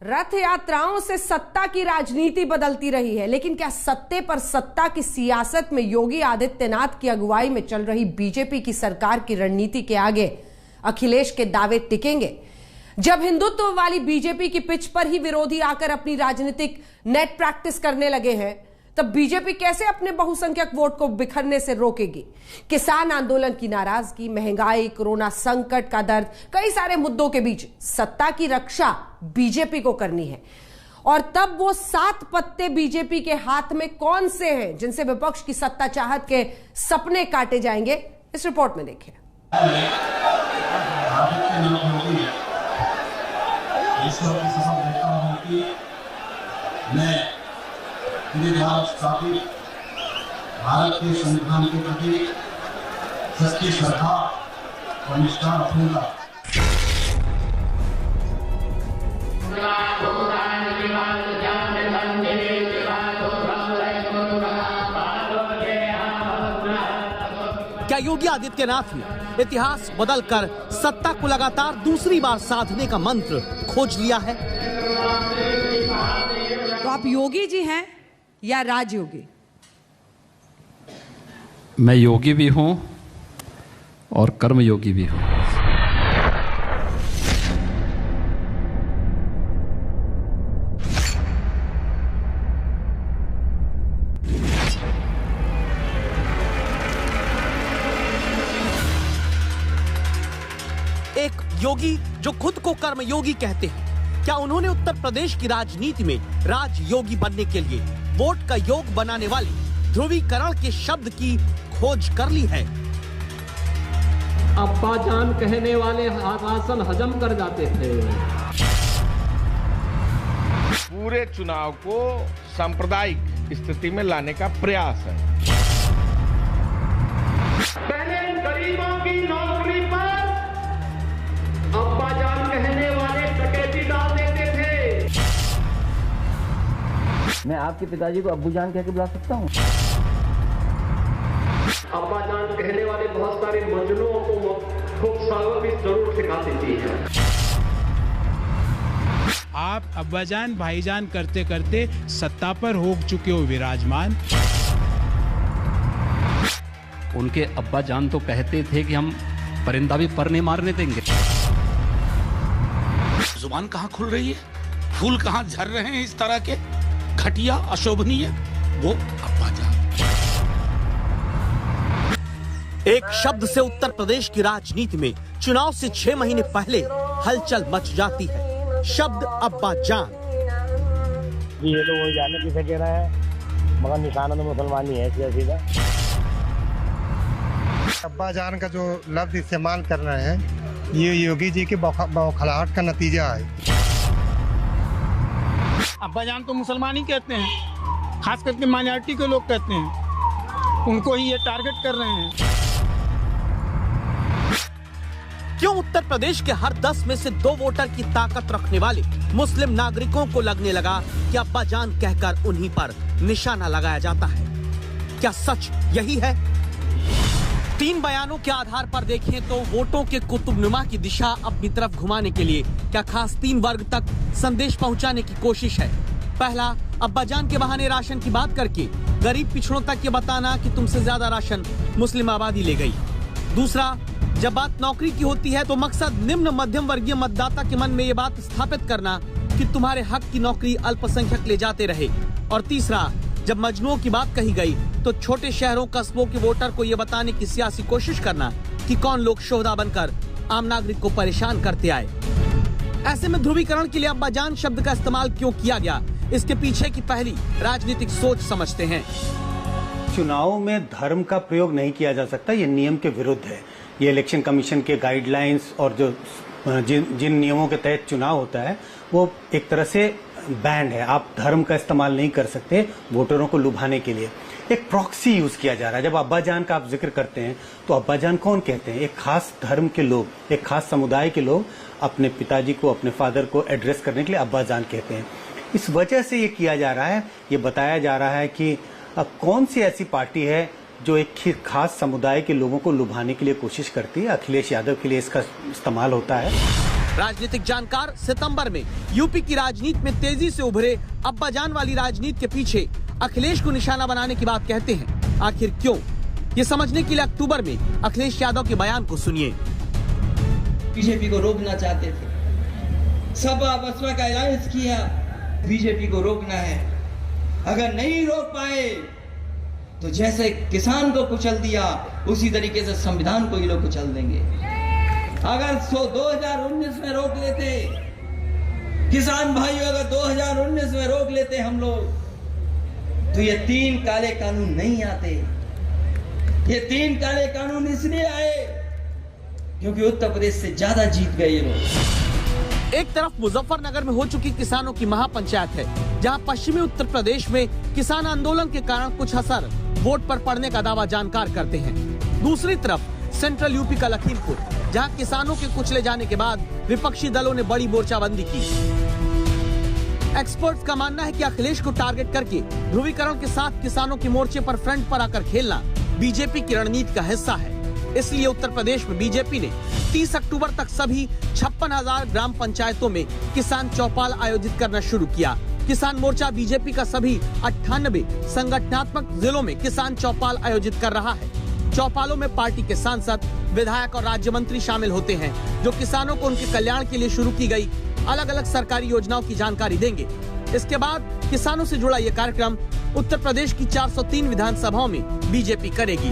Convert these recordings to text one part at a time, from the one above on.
रथ यात्राओं से सत्ता की राजनीति बदलती रही है, लेकिन क्या सत्ते पर सत्ता की सियासत में योगी आदित्यनाथ की अगुवाई में चल रही बीजेपी की सरकार की रणनीति के आगे अखिलेश के दावे टिकेंगे? जब हिंदुत्व वाली बीजेपी की पिच पर ही विरोधी आकर अपनी राजनीतिक नेट प्रैक्टिस करने लगे हैं, तब बीजेपी कैसे अपने बहुसंख्यक वोट को बिखरने से रोकेगी? किसान आंदोलन की नाराजगी, महंगाई, कोरोना संकट का दर्द, कई सारे मुद्दों के बीच सत्ता की रक्षा बीजेपी को करनी है। और तब वो 7 पत्ते बीजेपी के हाथ में कौन से हैं जिनसे विपक्ष की सत्ता चाहत के सपने काटे जाएंगे? इस रिपोर्ट में देखिए। भारत के संविधान के प्रति सच्ची श्रद्धा और निष्ठा रखूंगा। क्या योगी आदित्यनाथ ने इतिहास बदलकर सत्ता को लगातार दूसरी बार साधने का मंत्र खोज लिया है? तो आप योगी जी हैं या राजयोगी? मैं योगी भी हूं और कर्मयोगी भी हूं। एक योगी जो खुद को कर्मयोगी कहते हैं, क्या उन्होंने उत्तर प्रदेश की राजनीति में राजयोगी बनने के लिए वोट का योग बनाने वाले ध्रुवीकरण के शब्द की खोज कर ली है? अब्बा जान कहने वाले राशन हजम कर जाते थे। पूरे चुनाव को सांप्रदायिक स्थिति में लाने का प्रयास है। पहले गरीबों की नौकरी पर अब्बा जान कहने वाले डकैती डाल देते थे। मैं आपके पिताजी को अब्बू जान कह के बुला सकता हूँ? अब्बा जान कहने वाले बहुत सारे मजनूओं को खूब सालों भी जरूर सिखा देती है। आप अब्बाजान भाईजान करते करते सत्ता पर हो चुके हो विराजमान। उनके अब्बा जान तो कहते थे कि हम परिंदा भी पर नहीं मारने देंगे। जुबान कहाँ खुल रही है, फूल कहाँ झर रहे हैं इस तरह के घटिया अशोभनीय, वो अब्बा जान। एक शब्द से उत्तर प्रदेश की राजनीति में चुनाव से 6 महीने पहले हलचल मच जाती है। शब्द अब्बा जान। ये तो वही जाने किसे कह रहा है, मगर निशाना तो मुसलमान ही है सीधा। अब्बा जान का जो लफ्ज इस्तेमाल कर रहे हैं, ये योगी जी की बौखलाहट का नतीजा है। अब्बा जान तो मुसलमान ही कहते हैं, खास करके माइनॉरिटी के लोग कहते हैं, उनको ही ये टारगेट कर रहे हैं। क्यों उत्तर प्रदेश के हर 10 में से 2 वोटर की ताकत रखने वाले मुस्लिम नागरिकों को लगने लगा कि अब्बा जान कहकर उन्हीं पर निशाना लगाया जाता है? क्या सच यही है? 3 बयानों के आधार पर देखें तो वोटों के कुतुबनुमा की दिशा अपनी तरफ घुमाने के लिए क्या खास 3 वर्ग तक संदेश पहुंचाने की कोशिश है? पहला, अब्बा जान के बहाने राशन की बात करके गरीब पिछड़ों तक ये बताना कि तुमसे ज्यादा राशन मुस्लिम आबादी ले गई। दूसरा, जब बात नौकरी की होती है तो मकसद निम्न मध्यम वर्गीय मतदाता के मन में ये बात स्थापित करना कि तुम्हारे हक की नौकरी अल्पसंख्यक ले जाते रहे। और तीसरा, जब मजनुओं की बात कही गई तो छोटे शहरों कस्बों के वोटर को ये बताने की सियासी कोशिश करना कि कौन लोग शोहदा बनकर आम नागरिक को परेशान करते आए। ऐसे में ध्रुवीकरण के लिए अब्बा जान शब्द का इस्तेमाल क्यों किया गया, इसके पीछे की पहली राजनीतिक सोच समझते हैं। चुनाव में धर्म का प्रयोग नहीं किया जा सकता, ये नियम के विरुद्ध है। ये इलेक्शन कमीशन के गाइडलाइंस और जो जिन नियमों के तहत चुनाव होता है वो एक तरह से बैंड है। आप धर्म का इस्तेमाल नहीं कर सकते वोटरों को लुभाने के लिए। एक प्रॉक्सी यूज किया जा रहा है। जब अब्बा जान का आप जिक्र करते हैं तो अब्बा जान कौन कहते हैं? एक खास धर्म के लोग, एक खास समुदाय के लोग अपने पिताजी को, अपने फादर को एड्रेस करने के लिए अब्बा जान कहते हैं। इस वजह से ये किया जा रहा है, ये बताया जा रहा है कि अब कौन सी ऐसी पार्टी है जो एक खास समुदाय के लोगों को लुभाने के लिए कोशिश करती है। अखिलेश यादव के लिए इसका इस्तेमाल होता है। राजनीतिक जानकार सितंबर में यूपी की राजनीति में तेजी से उभरे अब्बाजान वाली राजनीति के पीछे अखिलेश को निशाना बनाने की बात कहते हैं। आखिर क्यों? ये समझने के लिए अक्टूबर में अखिलेश यादव के बयान को सुनिए। बीजेपी को रोकना चाहते थे, सपा बसपा का अलायंस किया, बीजेपी को रोकना है। अगर नहीं रोक पाए तो जैसे किसान को कुचल दिया उसी तरीके से संविधान को ये लोग कुचल देंगे। अगर 2019 में रोक लेते किसान भाइयों, अगर 2019 में रोक लेते हम लोग, तो ये 3 काले कानून नहीं आते। ये 3 काले कानून इसलिए आए क्योंकि उत्तर प्रदेश से ज्यादा जीत गए ये लोग। एक तरफ मुजफ्फरनगर में हो चुकी किसानों की महापंचायत है, जहां पश्चिमी उत्तर प्रदेश में किसान आंदोलन के कारण कुछ असर वोट पर पड़ने का दावा जानकार करते हैं। दूसरी तरफ सेंट्रल यूपी का लखीमपुर, जहां किसानों के कुचले जाने के बाद विपक्षी दलों ने बड़ी मोर्चाबंदी की। एक्सपर्ट्स का मानना है कि अखिलेश को टारगेट करके ध्रुवीकरण के साथ किसानों के मोर्चे पर फ्रंट पर आकर खेलना बीजेपी की रणनीति का हिस्सा है। इसलिए उत्तर प्रदेश में बीजेपी ने 30 अक्टूबर तक सभी 56,000 ग्राम पंचायतों में किसान चौपाल आयोजित करना शुरू किया। किसान मोर्चा बीजेपी का सभी 98 संगठनात्मक जिलों में किसान चौपाल आयोजित कर रहा है। चौपालों में पार्टी के सांसद, विधायक और राज्य मंत्री शामिल होते हैं, जो किसानों को उनके कल्याण के लिए शुरू की गई अलग अलग सरकारी योजनाओं की जानकारी देंगे। इसके बाद किसानों से जुड़ा ये कार्यक्रम उत्तर प्रदेश की 403 विधानसभाओं में बीजेपी करेगी।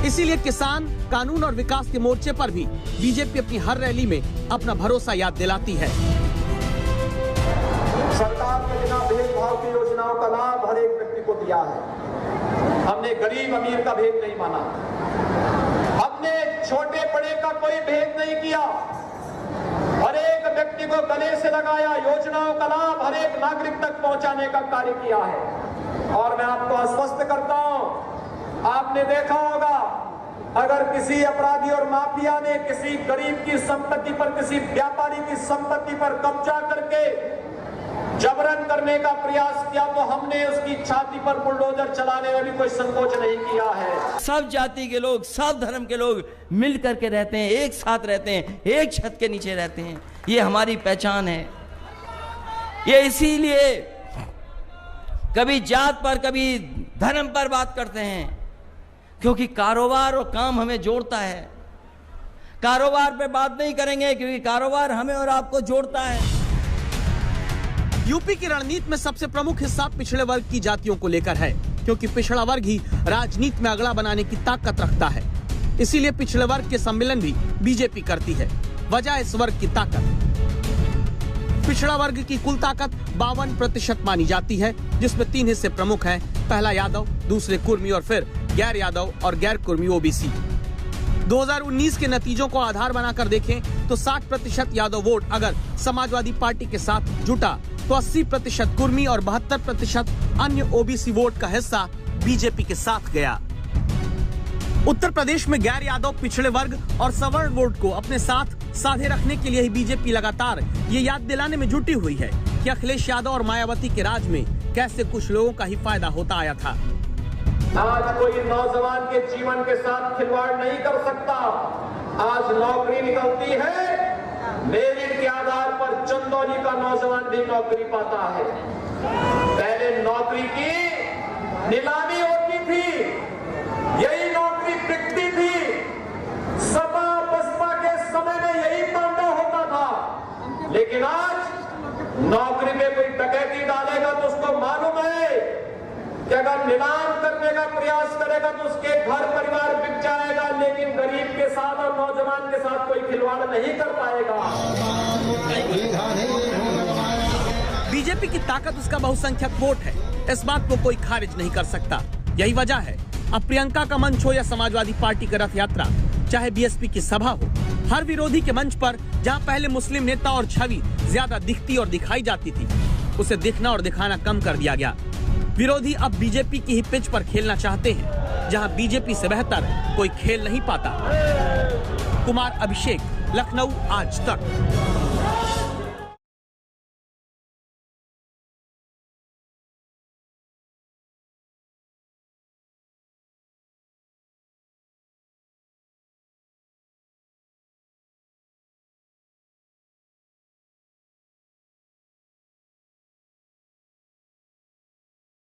इसीलिए किसान, कानून और विकास के मोर्चे पर भी बीजेपी अपनी हर रैली में अपना भरोसा याद दिलाती है। सरकार ने बिना भेदभाव की योजनाओं का लाभ हर एक व्यक्ति को दिया है। हमने गरीब अमीर का भेद नहीं माना, हमने छोटे बड़े का कोई भेद नहीं किया। हर एक व्यक्ति को गले से लगाया, योजनाओं का लाभ हर एक नागरिक तक पहुंचाने का कार्य किया है। और मैं आपको आश्वस्त करता हूं, आपने देखा होगा, अगर किसी अपराधी और माफिया ने किसी गरीब की संपत्ति पर, किसी व्यापारी की संपत्ति पर कब्जा करके जबरन करने का प्रयास किया तो हमने उसकी छाती पर बुलडोजर चलाने में भी कोई संकोच नहीं किया है। सब जाति के लोग, सब धर्म के लोग मिल करके रहते हैं, एक साथ रहते हैं, एक छत के नीचे रहते हैं। ये हमारी पहचान है। ये इसीलिए कभी जात पर, कभी धर्म पर बात करते हैं, क्योंकि कारोबार और काम हमें जोड़ता है। कारोबार पे बात नहीं करेंगे क्योंकि कारोबार हमें और आपको जोड़ता है। यूपी की रणनीति में सबसे प्रमुख हिस्सा पिछड़े वर्ग की जातियों को लेकर है, क्योंकि पिछड़ा वर्ग ही राजनीति में अगला बनाने की ताकत रखता है। इसीलिए पिछड़े वर्ग के सम्मेलन भी बीजेपी करती है। वजह इस वर्ग की ताकत। पिछड़ा वर्ग की कुल ताकत 52% मानी जाती है, जिसमें 3 हिस्से प्रमुख हैं। पहला यादव, दूसरे कुर्मी और फिर गैर यादव और गैर कुर्मी ओबीसी। 2019 के नतीजों को आधार बनाकर देखें तो 60% यादव वोट अगर समाजवादी पार्टी के साथ जुटा तो 80% कुर्मी और 72% अन्य ओबीसी वोट का हिस्सा बीजेपी के साथ गया। उत्तर प्रदेश में गैर यादव, पिछड़े वर्ग और सवर्ण वोट को अपने साथ साधे रखने के लिए ही बीजेपी लगातार ये याद दिलाने में जुटी हुई है कि अखिलेश यादव और मायावती के राज में कैसे कुछ लोगों का ही फायदा होता आया था। आज कोई नौजवान के जीवन के साथ खिलवाड़ नहीं कर सकता। आज नौकरी निकलती है, मेरिट के आधार पर चंदौली का नौजवान भी नौकरी पाता है। पहले नौकरी की नीलामी होती थी, यही नौकरी बिकती थी। सपा बसपा के समय में यही तांडव होता था। लेकिन आज नौकरी में कोई डकैती डालेगा तो उसको मालूम है कि अगर नीलाम करने का प्रयास करेगा तो उसके घर परिवार बिक जाएगा, लेकिन गरीब के साथ और नौजवान के साथ कोई खिलवाड़ नहीं कर पाएगा। बीजेपी की ताकत उसका बहुसंख्यक वोट है, इस बात को कोई खारिज नहीं कर सकता। यही वजह है अब प्रियंका का मंच हो या समाजवादी पार्टी का रथ यात्रा, चाहे बीएसपी की सभा हो, हर विरोधी के मंच पर जहां पहले मुस्लिम नेता और छवि ज्यादा दिखती और दिखाई जाती थी, उसे दिखना और दिखाना कम कर दिया गया। विरोधी अब बीजेपी की ही पिच पर खेलना चाहते हैं, जहां बीजेपी से बेहतर कोई खेल नहीं पाता। कुमार अभिषेक, लखनऊ, आज तक।